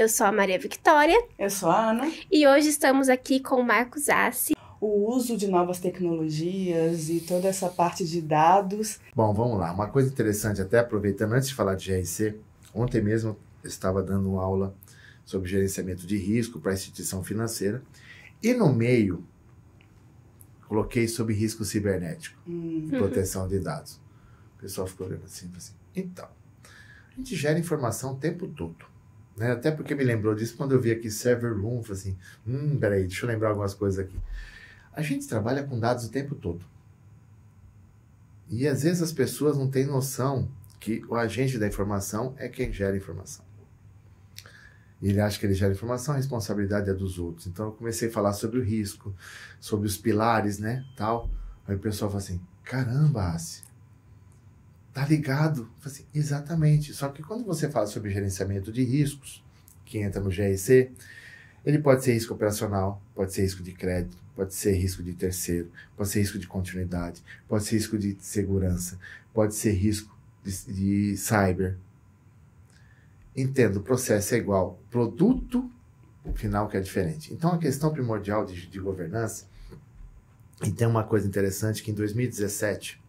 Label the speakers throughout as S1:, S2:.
S1: Eu sou a Maria Victória.
S2: Eu sou a Ana.
S1: E hoje estamos aqui com o Marcos Assi.
S2: O uso de novas tecnologias e toda essa parte de dados.
S3: Bom, vamos lá. Uma coisa interessante, até aproveitando, antes de falar de GRC, ontem mesmo eu estava dando uma aula sobre gerenciamento de risco para a instituição financeira e no meio coloquei sobre risco cibernético, proteção de dados. O pessoal ficou olhando assim, então, a gente gera informação o tempo todo, né? Até porque me lembrou disso quando eu vi aqui server room, falei assim, peraí, deixa eu lembrar algumas coisas aqui. A gente trabalha com dados o tempo todo. E às vezes as pessoas não têm noção que o agente da informação é quem gera informação. E ele acha que ele gera informação, a responsabilidade é dos outros. Então eu comecei a falar sobre o risco, sobre os pilares, né, tal. Aí o pessoal fala assim, caramba, Assi, tá ligado? Eu falei assim, exatamente. Só que quando você fala sobre gerenciamento de riscos, que entra no GRC, ele pode ser risco operacional, pode ser risco de crédito, pode ser risco de terceiro, pode ser risco de continuidade, pode ser risco de segurança, pode ser risco de cyber. Entendo, o processo é igual, produto final que é diferente. Então a questão primordial de governança, e tem uma coisa interessante que em 2017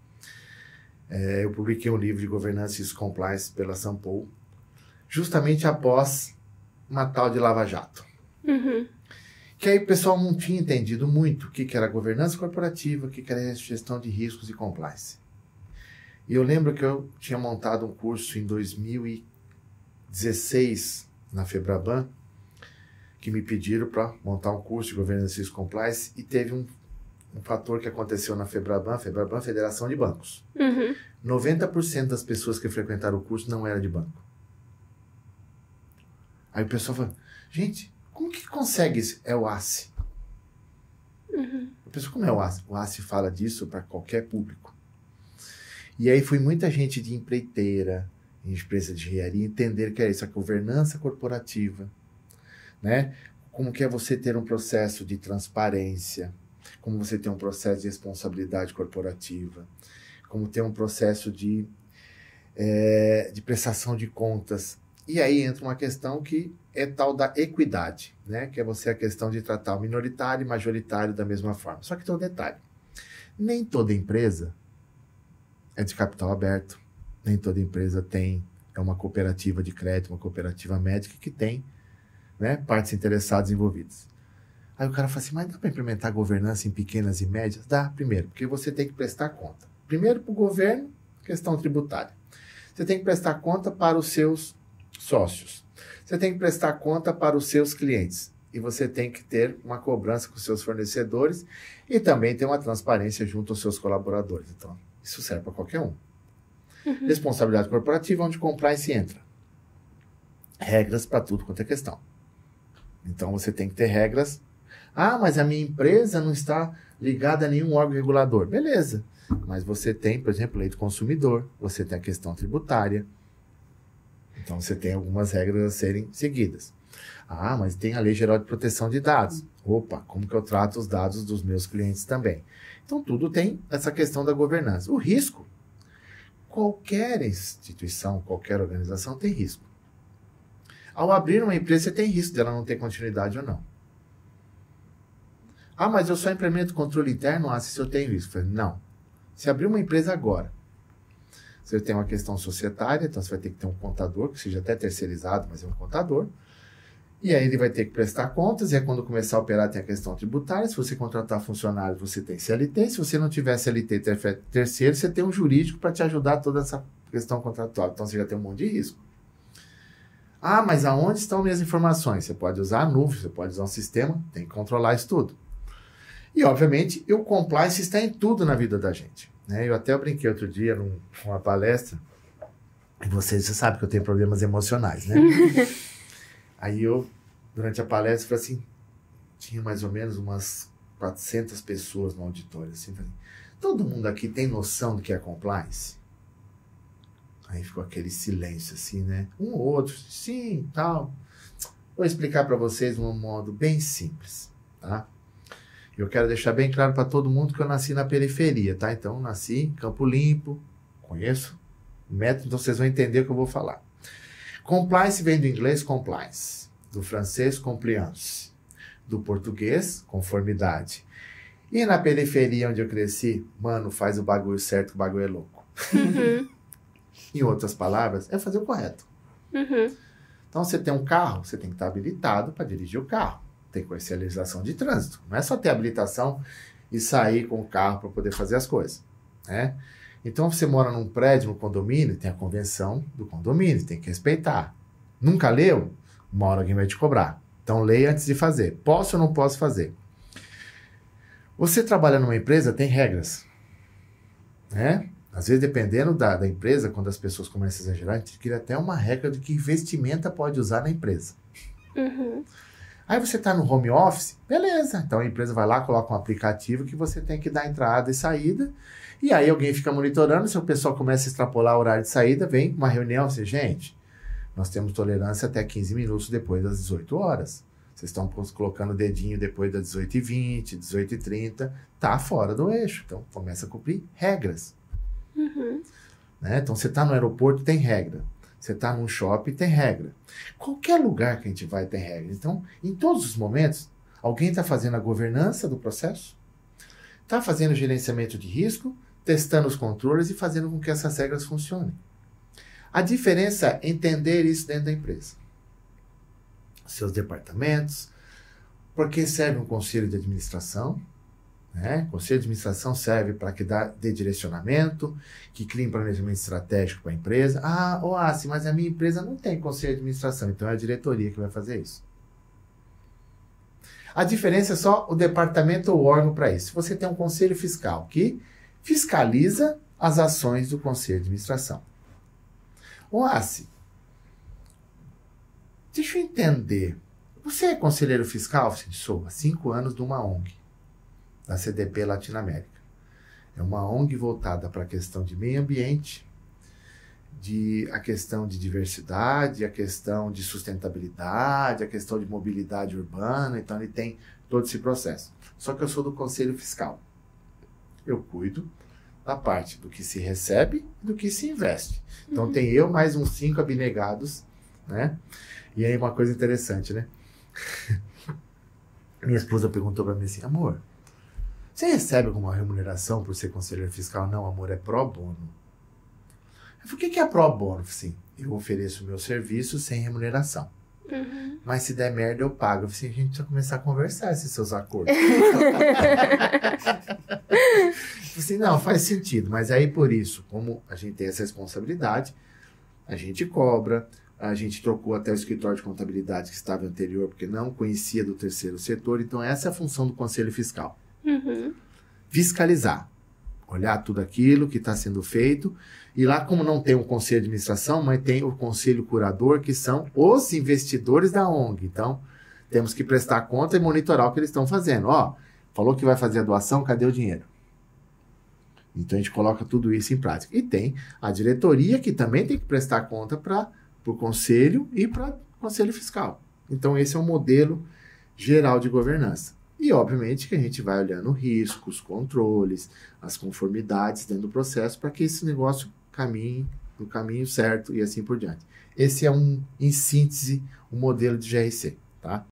S3: eu publiquei um livro de governança e risco compliance pela Sampo, justamente após uma tal de Lava Jato. Que aí o pessoal não tinha entendido muito o que era governança corporativa, o que era gestão de riscos e compliance. E eu lembro que eu tinha montado um curso em 2016 na Febraban, que me pediram para montar um curso de governança e risco compliance, e teve um fator que aconteceu na Febraban, Federação de Bancos. 90% das pessoas que frequentaram o curso não era de banco. Aí o pessoal fala, gente, como que consegue isso? É o Assi. A pessoa, como é o Assi? O Assi fala disso para qualquer público. E aí foi muita gente de empreiteira, empresa de engenharia, entender que é isso, a governança corporativa, né? Como que é você ter um processo de transparência, como você ter um processo de responsabilidade corporativa, como ter um processo de prestação de contas. E aí entra uma questão que é tal da equidade, né? Que é você a questão de tratar o minoritário e majoritário da mesma forma. Só que tem um detalhe. Nem toda empresa é de capital aberto. Nem toda empresa é uma cooperativa de crédito, uma cooperativa médica que tem, né, partes interessadas envolvidas. Aí o cara fala assim, mas dá para implementar governança em pequenas e médias? Dá, primeiro, porque você tem que prestar conta. Primeiro para o governo, questão tributária. Você tem que prestar conta para os seus sócios. Você tem que prestar conta para os seus clientes. E você tem que ter uma cobrança com os seus fornecedores e também ter uma transparência junto aos seus colaboradores. Então, isso serve para qualquer um. Responsabilidade corporativa, onde compliance entra. Regras para tudo quanto é questão. Então, você tem que ter regras. Ah, mas a minha empresa não está ligada a nenhum órgão regulador. Beleza. Mas você tem, por exemplo, lei do consumidor. Você tem a questão tributária. Então, você tem algumas regras a serem seguidas. Ah, mas tem a Lei Geral de Proteção de Dados. Opa, como que eu trato os dados dos meus clientes também? Então, tudo tem essa questão da governança. O risco, qualquer instituição, qualquer organização tem risco. Ao abrir uma empresa, você tem risco dela não ter continuidade ou não. Ah, mas eu só implemento controle interno? Ah, se eu tenho risco. Não. Se abrir uma empresa agora, você tem uma questão societária, então você vai ter que ter um contador, que seja até terceirizado, mas é um contador. E aí ele vai ter que prestar contas, e aí quando começar a operar tem a questão tributária. Se você contratar funcionário, você tem CLT. Se você não tiver CLT terceiro, você tem um jurídico para te ajudar toda essa questão contratual. Então você já tem um monte de risco. Ah, mas aonde estão minhas informações? Você pode usar a nuvem, você pode usar um sistema, tem que controlar isso tudo. E obviamente o compliance está em tudo na vida da gente, né? Eu brinquei outro dia numa palestra, e você sabe que eu tenho problemas emocionais, né? Aí eu, durante a palestra, falei assim, tinha mais ou menos umas 400 pessoas no auditório, assim, falei, todo mundo aqui tem noção do que é compliance? Aí ficou aquele silêncio, assim, né? Um ou outro, sim, tal. Vou explicar para vocês de um modo bem simples, tá? Eu quero deixar bem claro para todo mundo que eu nasci na periferia, tá? Então, eu nasci em Campo Limpo, conheço o método, então vocês vão entender o que eu vou falar. Compliance vem do inglês compliance. do francês, compliance, do português, conformidade. E na periferia onde eu cresci, mano, faz o bagulho certo, o bagulho é louco.
S1: Uhum.
S3: Em outras palavras, é fazer o correto.
S1: Uhum.
S3: Então, você tem um carro, você tem que estar habilitado para dirigir o carro. Tem que conhecer a legislação de trânsito. Não é só ter habilitação e sair com o carro para poder fazer as coisas, né? Então, você mora num prédio, no condomínio, tem a convenção do condomínio, tem que respeitar. Nunca leu? Uma hora alguém vai te cobrar. Então, leia antes de fazer. Posso ou não posso fazer? Você trabalha numa empresa, tem regras, né? Às vezes, dependendo da empresa, quando as pessoas começam a exagerar, a gente cria até uma regra de que vestimenta pode usar na empresa.
S1: Uhum.
S3: Aí você está no home office, beleza. Então a empresa vai lá, coloca um aplicativo que você tem que dar entrada e saída. E aí alguém fica monitorando, se o pessoal começa a extrapolar o horário de saída, vem uma reunião, assim, gente, nós temos tolerância até 15 minutos depois das 18 horas. Vocês estão colocando o dedinho depois das 18h20, 18h30, tá fora do eixo. Então começa a cumprir regras.
S1: Uhum.
S3: Né? Então você está no aeroporto, tem regra. Você está num shopping, tem regra. Qualquer lugar que a gente vai tem regra. Então, em todos os momentos, alguém está fazendo a governança do processo, está fazendo o gerenciamento de risco, testando os controles e fazendo com que essas regras funcionem. A diferença é entender isso dentro da empresa. Seus departamentos, porque serve um conselho de administração, né? O conselho de administração serve para que dê direcionamento, que crie um planejamento estratégico para a empresa. Mas a minha empresa não tem conselho de administração, então é a diretoria que vai fazer isso. A diferença é só o departamento ou órgão para isso. Você tem um conselho fiscal que fiscaliza as ações do conselho de administração. Deixa eu entender. Você é conselheiro fiscal? Sim, sou. Há 5 anos de uma ONG. Da CDP Latinoamérica. É uma ONG voltada para a questão de meio ambiente, a questão de diversidade, a questão de sustentabilidade, a questão de mobilidade urbana. Então, ele tem todo esse processo. Só que eu sou do Conselho Fiscal. Eu cuido da parte do que se recebe e do que se investe. Então, tem eu mais uns 5 abnegados, né? E aí, uma coisa interessante, né? Minha esposa perguntou para mim assim, amor, você recebe alguma remuneração por ser conselheiro fiscal? Não, amor, é pró bono. Eu falei, o que é pró bono? Sim, eu ofereço o meu serviço sem remuneração.
S1: Uhum.
S3: Mas se der merda, eu pago. Eu falei, a gente vai começar a conversar esses seus acordos. Eu falei, não, faz sentido. Mas aí, por isso, como a gente tem essa responsabilidade, a gente cobra. A gente trocou até o escritório de contabilidade que estava anterior, porque não conhecia do terceiro setor. Então, essa é a função do Conselho Fiscal.
S1: Uhum.
S3: Fiscalizar, olhar tudo aquilo que está sendo feito, e lá como não tem um conselho de administração, mas tem o conselho curador, que são os investidores da ONG, então temos que prestar conta e monitorar o que eles estão fazendo. Falou que vai fazer a doação, cadê o dinheiro? Então a gente coloca tudo isso em prática. E tem a diretoria que também tem que prestar conta para o conselho e para o conselho fiscal. Então esse é um modelo geral de governança. E, obviamente, que a gente vai olhando riscos, controles, as conformidades dentro do processo para que esse negócio caminhe no caminho certo e assim por diante. Esse é em síntese, um modelo de GRC, tá?